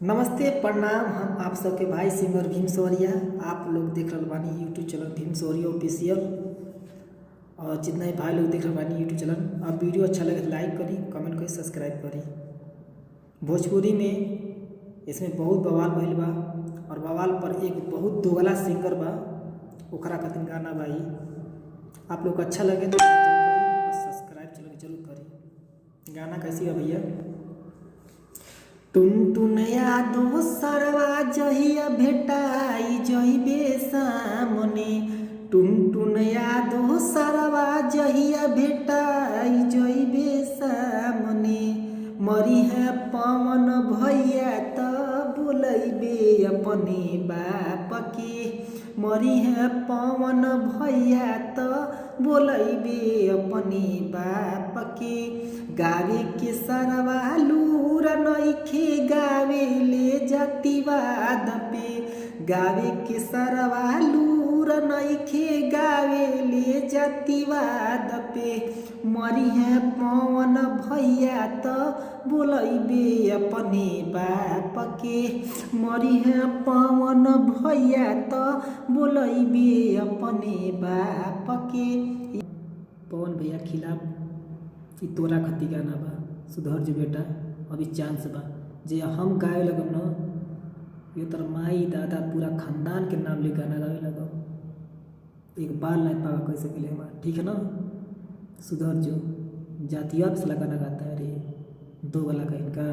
नमस्ते प्रणाम। हम आप सबके भाई सिंगर भीम सौरिया। आप लोग देख रहे बानी YouTube channel Bhim Saurya official. और जितना ही भाई लोग देख रहे बानी यूट्यूब चैनल, अब वीडियो अच्छा लगे तो लाइक करी, कमेंट करी, सब्सक्राइब करी। भोजपुरी में इसमें बहुत बवाल भइल बा और बवाल पर एक बहुत दोगला सिंगर बा, ओकरा खातिर गाना भाई आप लोग को अच्छा लगे तो लाइक जरूर करी और सब्सक्राइब चैनल जरूर करी। गाना कैसी है भैया? टुन यादो सरवा जहिया भेटाई जइबे सामने, टुन यादो सरवा जहिया भेटाई जइबे सामने। मरी है पवन भैया त बोलैबे अपने बाप के, मरी है पवन भैया त बोलैबे अपने बाप के। गावे के सरवा लूर नइखे गावे ले जातिवाद पे, गावे के सरवा लूर नइखे गावे ले जातिवाद पे। मरी है पवन भैया त बोलैबे अपने बाप के, मरी है पवन भैया त बोलैबे अपने बाप के। पवन भैया खिलाफ ई तोरा खती गाना बा, सुधर जो बेटा, अभी चांस बा। जे हम गाए लगम न, ये तर माई दादा पूरा खानदान के नाम ले गाना गावे लगम। एक बार नहीं पावा कैसे के लिए हमारा, ठीक है ना? सुधर जो, जातिया पे गाना गाता है रे, दो वाला का इनका।